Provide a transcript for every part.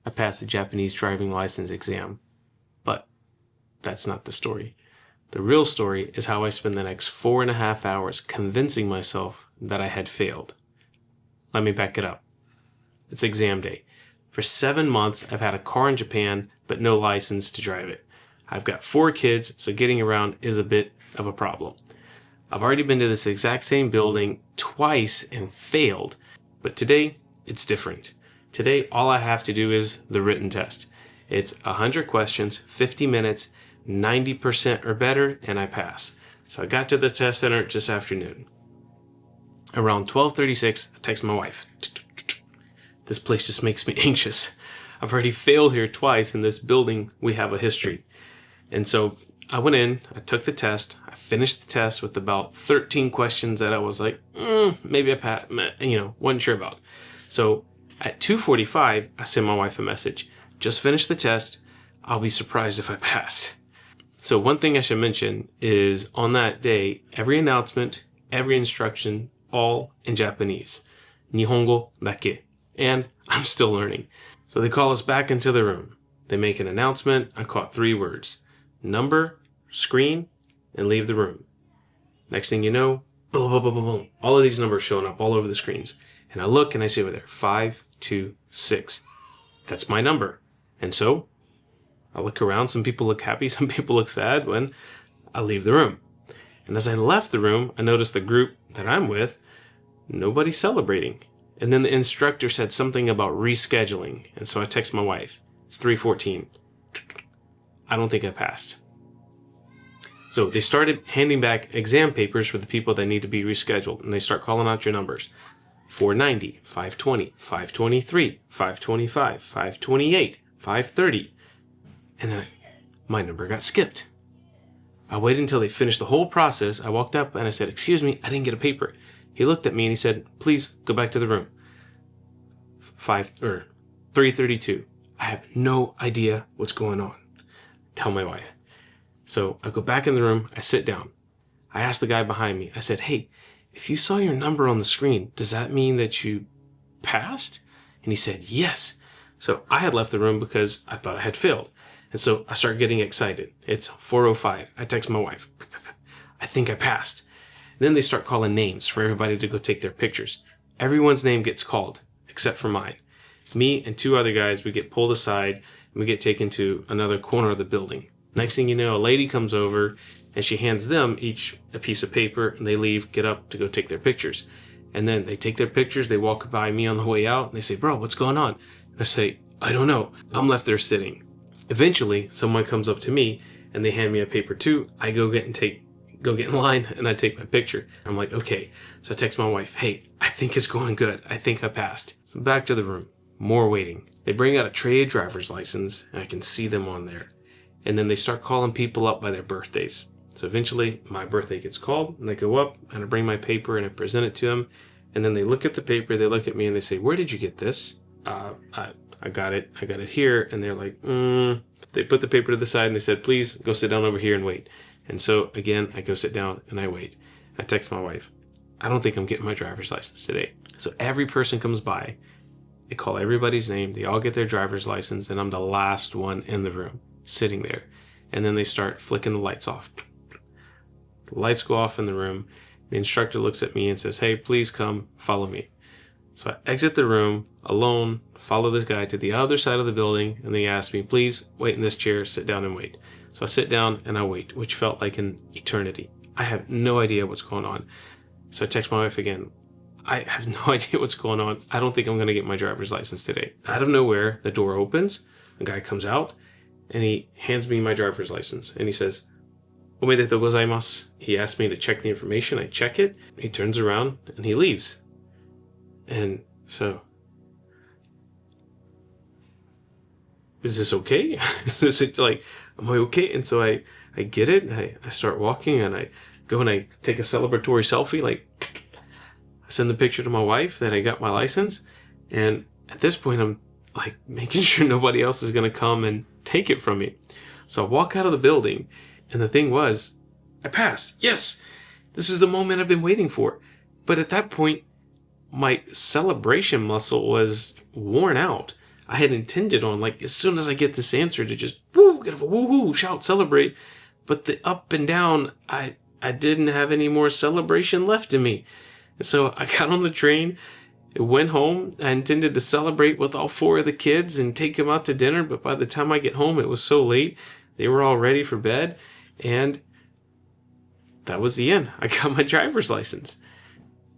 I passed the Japanese driving license exam. But that's not the story. The real story is how I spent the next 4.5 hours convincing myself that I had failed. Let me back it up. It's exam day. For 7 months, I've had a car in Japan, but no license to drive it. I've got 4 kids, so getting around is a bit of a problem. I've already been to this exact same building twice and failed, but today it's different. Today, all I have to do is the written test. It's 100 questions, 50 minutes, 90% or better, and I pass. So I got to the test center just afternoon. Around 12:36, I text my wife. This place just makes me anxious. I've already failed here twice. In this building, we have a history. And so I went in, I took the test, I finished the test with about 13 questions that I was like, maybe I passed, wasn't sure about. So at 2:45, I sent my wife a message. Just finished the test. I'll be surprised if I pass. So one thing I should mention is on that day, every announcement, every instruction, all in Japanese. Nihongo dake. And I'm still learning. So they call us back into the room. They make an announcement. I caught 3 words. Number, screen, and leave the room. Next thing you know, boom, boom, boom, boom, boom. All of these numbers showing up all over the screens. And I look and I see over there, 526. That's my number. And so I look around. Some people look happy. Some people look sad when I leave the room. And as I left the room, I noticed the group that I'm with, nobody's celebrating. And then the instructor said something about rescheduling. And so I text my wife. It's 3:14. I don't think I passed. So they started handing back exam papers for the people that need to be rescheduled. And they start calling out your numbers. 490, 520, 523, 525, 528, 530. And then my number got skipped. I waited until they finished the whole process. I walked up and I said, "Excuse me, I didn't get a paper." He looked at me and he said, "Please go back to the room." 3:32. I have no idea what's going on. Tell my wife. So I go back in the room. I sit down. I asked the guy behind me. I said, "Hey, if you saw your number on the screen, does that mean that you passed?" And he said, "Yes." So I had left the room because I thought I had failed. And so I start getting excited. It's 4:05. I text my wife. "I think I passed." And then they start calling names for everybody to go take their pictures. Everyone's name gets called except for mine. Me and 2 other guys, we get pulled aside and we get taken to another corner of the building. Next thing you know, a lady comes over and she hands them each a piece of paper and they leave, get up to go take their pictures. And then they take their pictures. They walk by me on the way out and they say, "Bro, what's going on?" And I say, "I don't know." I'm left there sitting. Eventually, someone comes up to me and they hand me a paper too. I go get in line and I take my picture. I'm like, okay. So I text my wife, "Hey, I think it's going good. I think I passed." So back to the room, more waiting. They bring out a tray of driver's license and I can see them on there. And then they start calling people up by their birthdays. So eventually my birthday gets called and they go up and I bring my paper and I present it to them. And then they look at the paper, they look at me and they say, "Where did you get this?" I got it here. And they're like, They put the paper to the side and they said, "Please go sit down over here and wait." And so again, I go sit down and I wait. I text my wife, "I don't think I'm getting my driver's license today." So every person comes by, they call everybody's name, they all get their driver's license, and I'm the last one in the room, sitting there. And then they start flicking the lights off. The lights go off in the room. The instructor looks at me and says, "Hey, please come, follow me." So I exit the room alone, follow this guy to the other side of the building, and they ask me, "Please wait in this chair, sit down and wait." So I sit down and I wait, which felt like an eternity. I have no idea what's going on. So I text my wife again. "I have no idea what's going on. I don't think I'm going to get my driver's license today." Out of nowhere, the door opens, a guy comes out, and he hands me my driver's license. And he says, "Omedetou gozaimasu." He asked me to check the information. I check it. He turns around and he leaves. And so, is this okay? Is this like, am I okay? And so I get it. And I start walking and I go and I take a celebratory selfie. Like, I send the picture to my wife that I got my license. And at this point, I'm like making sure nobody else is going to come and take it from me. So I walk out of the building and the thing was, I passed. Yes, this is the moment I've been waiting for. But at that point, my celebration muscle was worn out. I had intended on, like, as soon as I get this answer to just woo, get a woohoo, shout, celebrate. But the up and down, I didn't have any more celebration left in me. And so I got on the train, went home. I intended to celebrate with all 4 of the kids and take them out to dinner. But by the time I get home, it was so late. They were all ready for bed. And that was the end. I got my driver's license.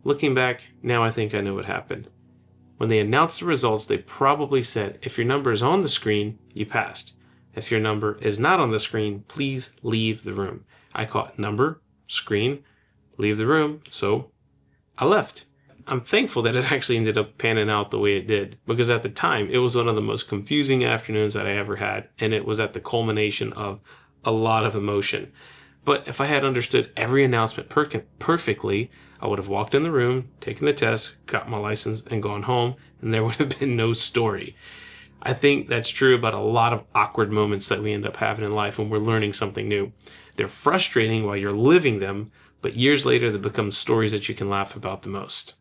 Looking back, now I think I know what happened. When they announced the results, they probably said, if your number is on the screen, you passed. If your number is not on the screen, please leave the room. I caught number, screen, leave the room, so I left. I'm thankful that it actually ended up panning out the way it did, because at the time, it was one of the most confusing afternoons that I ever had, and it was at the culmination of a lot of emotion. But if I had understood every announcement perfectly, I would have walked in the room, taken the test, got my license, and gone home, and there would have been no story. I think that's true about a lot of awkward moments that we end up having in life when we're learning something new. They're frustrating while you're living them, but years later they become stories that you can laugh about the most.